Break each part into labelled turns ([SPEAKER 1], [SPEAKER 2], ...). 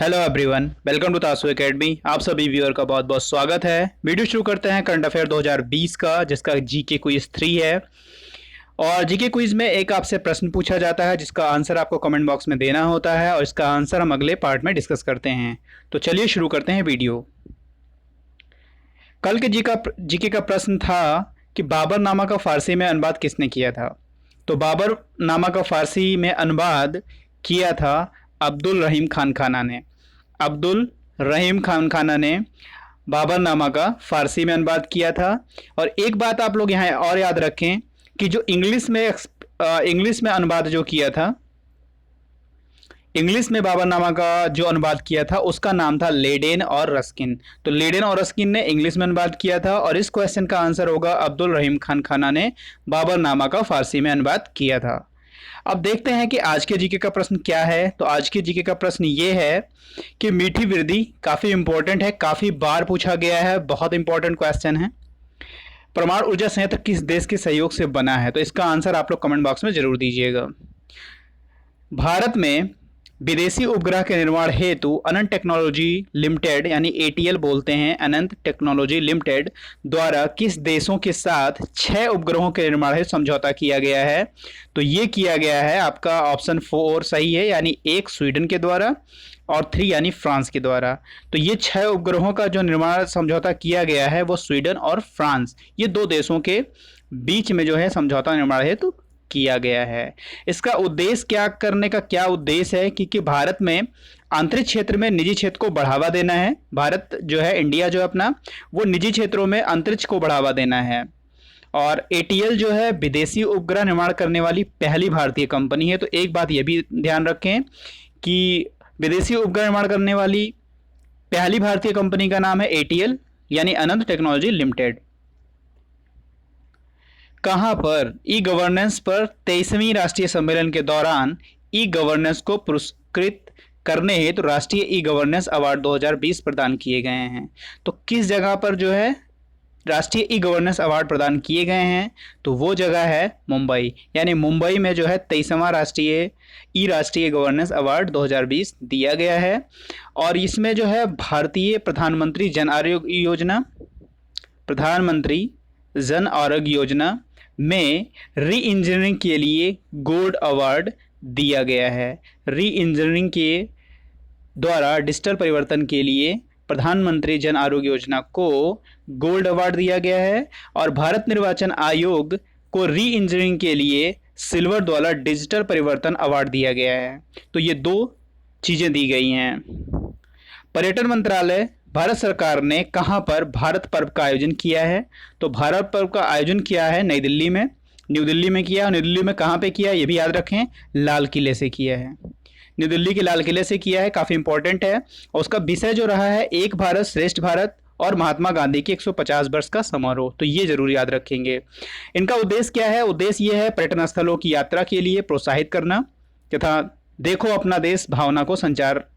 [SPEAKER 1] Hello everyone, welcome to तासु academy. आप सभी व्यूअर का बहुत बहुत स्वागत है। वीडियो शुरू करते हैं करंट अफेयर 2020 का, जिसका जीके क्विज 3 है। और जीके क्विज में एक आपसे प्रश्न पूछा जाता है जिसका आंसर आपको कमेंट बॉक्स में देना होता है और इसका आंसर हम अगले पार्ट में डिस्कस करते हैं। तो चलिए शुरू करते हैं वीडियो। कल के जीके का प्रश्न था कि बाबर नामा का फारसी में अनुवाद किसने किया था। तो बाबर नामा का फारसी में अनुवाद किया था अब्दुल रहीम खान खाना ने। अब्दुल रहीम खान खाना ने बाबरनामा का फारसी में अनुवाद किया था। और एक बात आप लोग यहाँ और याद रखें कि जो इंग्लिश में अनुवाद जो किया था, इंग्लिश में बाबरनामा का जो अनुवाद किया था उसका नाम था लेडेन और रस्किन। तो लेडेन और रस्किन ने इंग्लिश में अनुवाद किया था और इस क्वेश्चन का आंसर होगा अब्दुल रहीम खान खाना ने बाबरनामा का फारसी में अनुवाद किया था। अब देखते हैं कि आज के जीके का प्रश्न क्या है। तो आज के जीके का प्रश्न ये है कि मीठी वृद्धि काफ़ी इंपॉर्टेंट है, काफ़ी बार पूछा गया है, बहुत इंपॉर्टेंट क्वेश्चन है। परमाणु ऊर्जा संयंत्र किस देश के सहयोग से बना है? तो इसका आंसर आप लोग कमेंट बॉक्स में जरूर दीजिएगा। भारत में विदेशी उपग्रह के निर्माण हेतु अनंत टेक्नोलॉजी लिमिटेड यानी एटीएल बोलते हैं, अनंत टेक्नोलॉजी लिमिटेड द्वारा किस देशों के साथ 6 उपग्रहों के निर्माण हेतु समझौता किया गया है? तो ये किया गया है आपका ऑप्शन 4 सही है, यानी 1 स्वीडन के द्वारा और 3 यानी फ्रांस के द्वारा। तो ये 6 उपग्रहों का जो निर्माण समझौता किया गया है वो स्वीडन और फ्रांस, ये 2 देशों के बीच में जो है समझौता निर्माण हेतु किया गया है। इसका उद्देश्य क्या करने का क्या उद्देश्य है कि भारत में आंतरिक क्षेत्र में निजी क्षेत्र को बढ़ावा देना है। भारत जो है, इंडिया जो है अपना, वो निजी क्षेत्रों में अंतरिक्ष को बढ़ावा देना है। और एटीएल जो है विदेशी उपग्रह निर्माण करने वाली पहली भारतीय कंपनी है। तो एक बात ये भी ध्यान रखें कि विदेशी उपग्रह निर्माण करने वाली पहली भारतीय कंपनी का नाम है एटीएल यानी अनंत टेक्नोलॉजी लिमिटेड। कहां पर ई गवर्नेंस पर 23वीं राष्ट्रीय सम्मेलन के दौरान ई गवर्नेंस को पुरस्कृत करने हेतु राष्ट्रीय ई गवर्नेंस अवार्ड 2020 प्रदान किए गए हैं? तो किस जगह पर जो है राष्ट्रीय ई गवर्नेंस अवार्ड प्रदान किए गए हैं? तो वो जगह है मुंबई, यानी मुंबई में जो है 23वां राष्ट्रीय गवर्नेंस अवार्ड 2020 दिया गया है। और इसमें जो है भारतीय प्रधानमंत्री जन आरोग्य योजना में री इंजीनियरिंग के लिए गोल्ड अवार्ड दिया गया है। री इंजीनियरिंग के द्वारा डिजिटल परिवर्तन के लिए प्रधानमंत्री जन आरोग्य योजना को गोल्ड अवार्ड दिया गया है। और भारत निर्वाचन आयोग को री इंजीनियरिंग के लिए सिल्वर द्वारा डिजिटल परिवर्तन अवार्ड दिया गया है। तो ये 2 चीज़ें दी गई हैं। पर्यटन मंत्रालय भारत सरकार ने कहां पर भारत पर्व का आयोजन किया है? तो भारत पर्व का आयोजन किया है न्यू दिल्ली में किया। न्यू दिल्ली में कहां पे किया ये भी याद रखें, लाल किले से किया है। न्यू दिल्ली के लाल किले से किया है, काफ़ी इंपॉर्टेंट है। और उसका विषय जो रहा है एक भारत श्रेष्ठ भारत और महात्मा गांधी के 150 वर्ष का समारोह। तो ये जरूर याद रखेंगे। इनका उद्देश्य क्या है? उद्देश्य ये है पर्यटन स्थलों की यात्रा के लिए प्रोत्साहित करना तथा देखो अपना देश भावना को संचार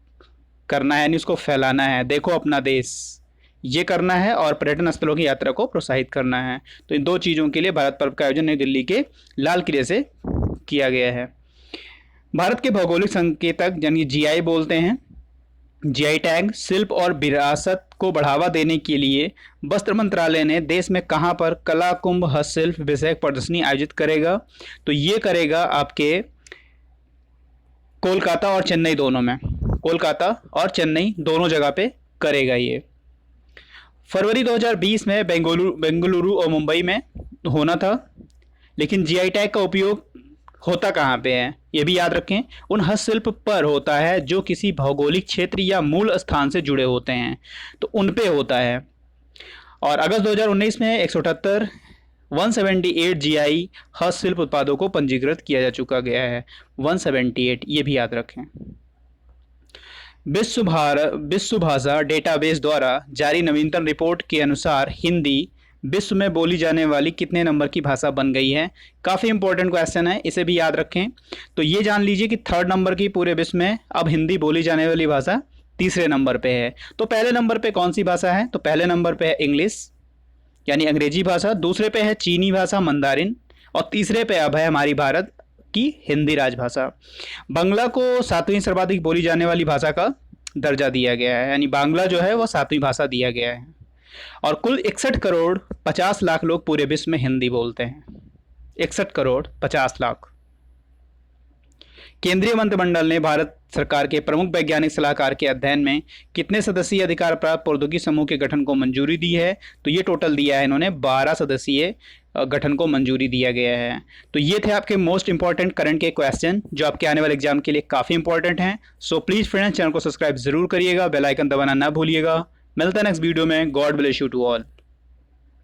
[SPEAKER 1] करना है, यानी उसको फैलाना है। देखो अपना देश ये करना है और पर्यटन स्थलों की यात्रा को प्रोत्साहित करना है। तो इन 2 चीज़ों के लिए भारत पर्व का आयोजन नई दिल्ली के लाल किले से किया गया है। भारत के भौगोलिक संकेतक यानी जीआई बोलते हैं, जीआई टैग शिल्प और विरासत को बढ़ावा देने के लिए वस्त्र मंत्रालय ने देश में कहां पर कला कुंभ हस्तशिल्प विषयक प्रदर्शनी आयोजित करेगा? तो ये करेगा आपके कोलकाता और चेन्नई दोनों में, कोलकाता और चेन्नई दोनों जगह पे करेगा ये। फरवरी 2020 में बेंगलुरु और मुंबई में होना था, लेकिन जीआई टैग का उपयोग होता कहाँ पे है ये भी याद रखें, उन हस्तशिल्प पर होता है जो किसी भौगोलिक क्षेत्र या मूल स्थान से जुड़े होते हैं, तो उन पे होता है। और अगस्त 2019 में 178 जीआई हस्तशिल्प उत्पादों को पंजीकृत किया जा चुका गया है। 178 ये भी याद रखें। विश्व भाषा डेटाबेस द्वारा जारी नवीनतम रिपोर्ट के अनुसार हिंदी विश्व में बोली जाने वाली कितने नंबर की भाषा बन गई है? काफ़ी इंपॉर्टेंट क्वेश्चन है, इसे भी याद रखें। तो ये जान लीजिए कि 3rd नंबर की पूरे विश्व में अब हिंदी बोली जाने वाली भाषा 3रे नंबर पे है। तो पहले नंबर पे कौन सी भाषा है? तो पहले नंबर पे है इंग्लिश यानी अंग्रेजी भाषा, दूसरे पे है चीनी भाषा मंदारिन और तीसरे पे अब है हमारी भारत की हिंदी राजभाषा। बंगला को 7वीं सर्वाधिक बोली जाने वाली भाषा का दर्जा दिया गया है, यानी बांग्ला जो है वो 7वीं भाषा दिया गया है। और कुल 61 करोड़ 50 लाख लोग पूरे विश्व में हिंदी बोलते हैं। 61 करोड़ 50 लाख। केंद्रीय मंत्रिमंडल ने भारत सरकार के प्रमुख वैज्ञानिक सलाहकार के अध्ययन में कितने सदस्यीय अधिकार प्राप्त प्रौद्योगिकी समूह के गठन को मंजूरी दी है? तो ये टोटल दिया है इन्होंने 12 सदस्यीय गठन को मंजूरी दिया गया है। तो ये थे आपके मोस्ट इंपॉर्टेंट करंट के क्वेश्चन जो आपके आने वाले एग्जाम के लिए काफ़ी इंपॉर्टेंट हैं। सो प्लीज़ फ्रेंड्स, चैनल को सब्सक्राइब जरूर करिएगा, बेल आइकन दबाना ना भूलिएगा। मिलता है नेक्स्ट वीडियो में। God bless you to all.